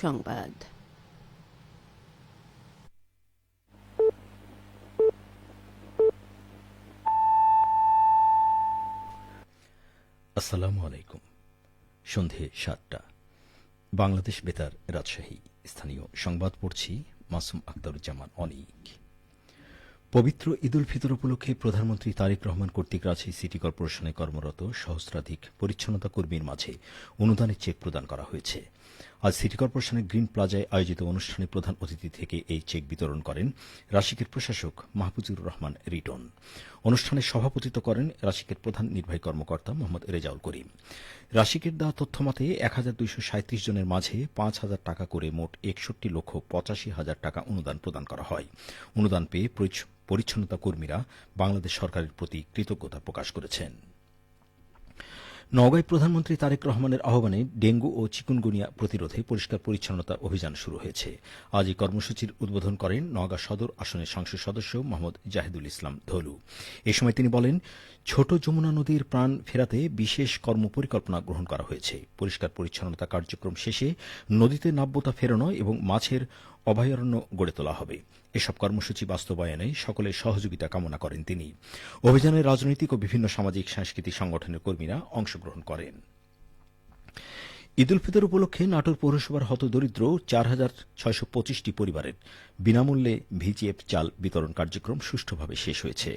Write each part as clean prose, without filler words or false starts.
সংবাদ। আসসালামু আলাইকুম। সন্ধে ৭টা, বাংলাদেশ বেতার, রাজশাহী। স্থানীয় সংবাদ পড়ছি মাসুম আখতারুজ্জামান অনিক। পবিত্র ঈদ উল ফিতর উপলক্ষে প্রধানমন্ত্রী তারেক রহমান কর্তৃক রাজশাহী সিটি কর্পোরেশনে কর্মরত সহস্রাধিক পরিচ্ছন্নতা কর্মীর মাঝে অনুদানের চেক প্রদান করা হয়েছে। আজ সিটি কর্পোরেশনের গ্রিন প্লাজায় আয়োজিত অনুষ্ঠানে প্রধান অতিথি থেকে এই চেক বিতরণ করেন রাশিকের প্রশাসক মাহফুজুর রহমান রিটন। অনুষ্ঠানে সভাপতিত্ব করেন রাশিকের প্রধান নির্বাহী কর্মকর্তা মোহাম্মদ রেজাউল করিম। রাশিকের দেওয়া তথ্যমতে ১,২৩৭ জনের মাঝে ৫,০০০ টাকা করে মোট ৬১,৮৫,০০০ টাকা অনুদান প্রদান করা হয়। অনুদান পেয়ে পরিচ্ছন্নতা কর্মীরা বাংলাদেশ সরকারের প্রতি কৃতজ্ঞতা প্রকাশ করেছেন। নওগাঁয় প্রধানমন্ত্রী তারেক রহমানের আহ্বানে ডেঙ্গু ও চিকুনগুনিয়া প্রতিরোধে পরিষ্কার পরিচ্ছন্নতা অভিযান শুরু হয়েছে। আজ এই কর্মসূচির উদ্বোধন করেন নওগাঁ সদর আসনের সংসদ সদস্য মোহাম্মদ জাহিদুল ইসলাম ধলু। এ সময় তিনি বলেন, ছোট যমুনা নদীর প্রাণ ফেরাতে বিশেষ কর্মপরিকল্পনা গ্রহণ করা হয়েছে। পরিষ্কার পরিচ্ছন্নতা কার্যক্রম শেষে নদীতে নাব্যতা ফেরানো এবং মাছের অভয়ারণ্য গড়ে তোলা হবে। এসব কর্মসূচি বাস্তবায়নে সকলের সহযোগিতা কামনা করেন তিনি। অভিযানে রাজনৈতিক ও বিভিন্ন সামাজিক সাংস্কৃতিক সংগঠনের কর্মীরা অংশগ্রহণ করেন। ঈদ উল ফিতর উপলক্ষে নাটোর পৌরসভার হতদরিদ্র ৪,৬২৫টি পরিবারের বিনামূল্যে ভিজিএফ চাল বিতরণ কার্যক্রম সুষ্ঠুভাবে শেষ হয়েছে।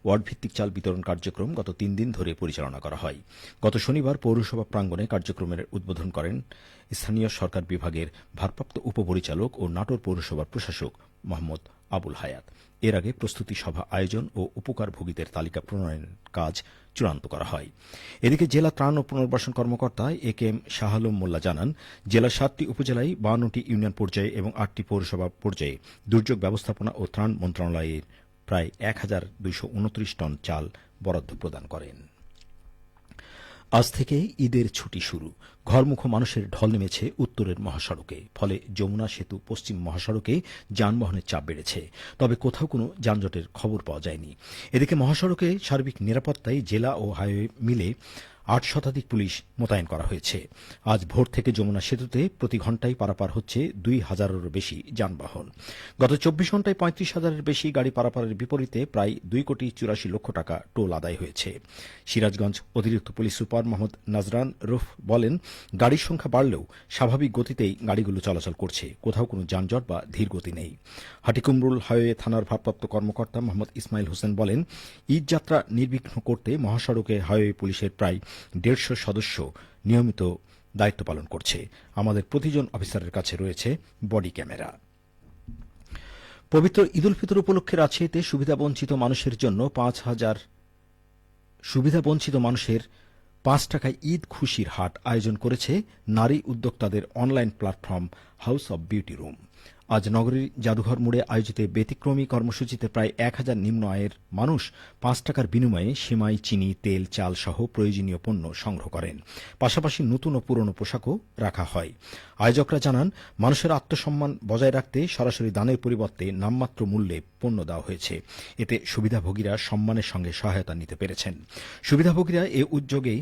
ওয়ার্ডভিত্তিক চাল বিতরণ কার্যক্রম গত ৩ দিন ধরে পরিচালনা করা হয়। গত শনিবার পৌরসভা প্রাঙ্গণে কার্যক্রমের উদ্বোধন করেন স্থানীয় সরকার বিভাগের ভারপ্রাপ্ত উপপরিচালক ও নাটোর পৌরসভার প্রশাসক মোহাম্মদ আবুল হায়াত। এর আগে প্রস্তুতি সভা আয়োজন ও উপকারভোগীদের তালিকা প্রণয়নের কাজ চূড়ান্ত করা হয়। এদিকে জেলা ত্রাণ ও পুনর্বাসন কর্মকর্তা এ কে এম শাহ আলম মোল্লা জানান, জেলার ৭টি উপজেলায় ৫২টি ইউনিয়ন পর্যায়ে এবং ৮টি পৌরসভা পর্যায়ে দুর্যোগ ব্যবস্থাপনা ও ত্রাণ মন্ত্রণালয়ের প্রায় ১,২২৯ টন চাল বরাদ্দ প্রদান করেন। আজ থেকে ঈদের ছুটি শুরু। ঘরমুখো মানুষের ঢল নেমেছে উত্তরের মহাসড়কে। ফলে যমুনা সেতু পশ্চিম মহাসড়কে যানবাহনের চাপ বেড়েছে। তবে কোথাও কোনো যানজটের খবর পাওয়া যায়নি। এদিকে মহাসড়কে সার্বিক নিরাপত্তায় জেলা ও হাইওয়ে মিলে ৮ শতাধিক পুলিশ মোতায়েন করা হয়েছে। আজ ভোর থেকে যমুনা সেতুতে প্রতি ঘণ্টায় পারাপার হচ্ছে ২,০০০-এরও বেশি যানবাহন। গত ২৪ ঘণ্টায় ৩৫,০০০-এর বেশি গাড়ি পারাপারের বিপরীতে প্রায় ২,৮৪,০০,০০০ টাকা টোল আদায় হয়েছে। সিরাজগঞ্জ অতিরিক্ত পুলিশ সুপার মোহাম্মদ নাজরান রুফ বলেন, গাড়ির সংখ্যা বাড়লেও স্বাভাবিক গতিতেই গাড়িগুলো চলাচল করছে। কোথাও কোনো যানজট বা ধীরগতি নেই। হাটিকুমরুল হাইওয়ে থানার ভারপ্রাপ্ত কর্মকর্তা মোহাম্মদ ইসমাইল হোসেন বলেন, ঈদ যাত্রা নির্বিঘ্ন করতে মহাসড়কে হাইওয়ে পুলিশের প্রায় ১৫০ সদস্য নিয়মিত দায়িত্ব পালন করছে। আমাদের প্রতিজন অফিসারের কাছে রয়েছে বডি ক্যামেরা। পবিত্র ঈদ উল ফিতর উপলক্ষে রাজশাহীতে সুবিধাবঞ্চিত মানুষের ৫ টাকায় ঈদ খুশির হাট আয়োজন করেছে নারী উদ্যোক্তাদের online platform house of beauty room. আজ নগরীর জাদুঘর মোড়ে আয়োজিত ব্যতিক্রমী কর্মসূচিতে প্রায় ১,০০০ নিম্ন আয়ের মানুষ ৫ টাকার বিনিময়ে সেমাই, চিনি, তেল, চাল সহ প্রয়োজনীয় পণ্য সংগ্রহ করেন। পাশাপাশি নতুন ও পুরনো পোশাকও রাখা হয়। আয়োজকরা জানান, মানুষের আত্মসম্মান বজায় রাখতে সরাসরি দানের পরিবর্তে নামমাত্র মূল্যে পণ্য দেওয়া হয়েছে। এতে সুবিধাভোগীরা সম্মানের সঙ্গে সহায়তা নিতে পেরেছেন। সুবিধাভোগীরা এ উদ্যোগে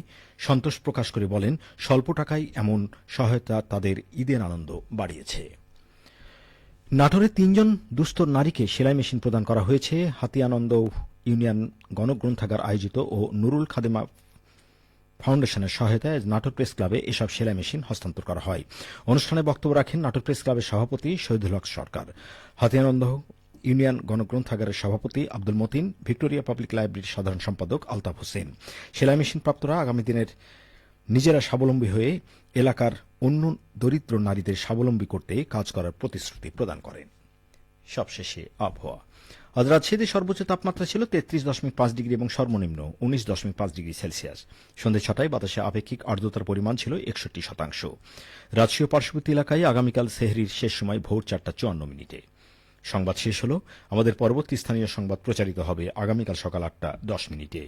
সন্তোষ প্রকাশ করে বলেন, স্বল্প টাকায় এমন সহায়তা তাদের ঈদের আনন্দ বাড়িয়েছে। নাটোরে ৩ জন দুস্থ নারীকে সেলাই মেশিন প্রদান করা হয়েছে। হাতিয়ানন্দ ইউনিয়ন গণগ্রন্থাগার আয়োজিত ও নুরুল খাদেমা ফাউন্ডেশনের সহায়তায় নাটোর প্রেস ক্লাবে এসব সেলাই মেশিন হস্তান্তর করা হয়। অনুষ্ঠানে বক্তব্য রাখেন নাটোর প্রেস ক্লাবের সভাপতি শহীদুল হক সরকার, হাতিয়ানন্দ ইউনিয়ন গণগ্রন্থাগারের সভাপতি আব্দুল মতিন, ভিক্টোরিয়া পাবলিক লাইব্রেরির সাধারণ সম্পাদক আলতাফ হোসেন। সেলাই মেশিন প্রাপ্তরা আগামী দিনের নিজেরা স্বাবলম্বী হয়ে এলাকার অন্য দরিদ্র নারীদের স্বাবলম্বী করতে কাজ করার প্রতিশ্রুতি প্রদান করেন। সবশেষে আবহাওয়া। আজ রাজশাহীতে সর্বোচ্চ তাপমাত্রা ছিল ৩৩.৫ ডিগ্রি এবং সর্বনিম্ন ১৯.৫ ডিগ্রি সেলসিয়াস। সন্ধ্যে ৬টায় বাতাসে আপেক্ষিক আর্দ্রতার পরিমাণ ছিল ৬১%। রাজশাহী পার্শ্ববর্তী এলাকায় আগামীকাল সেহরির শেষ সময় ভোর ৪টা ৫৪ মিনিটে। সংবাদ শেষ হল। আমাদের পরবর্তী স্থানীয় সংবাদ প্রচারিত হবে আগামীকাল সকাল ৮টা ১০ মিনিটে।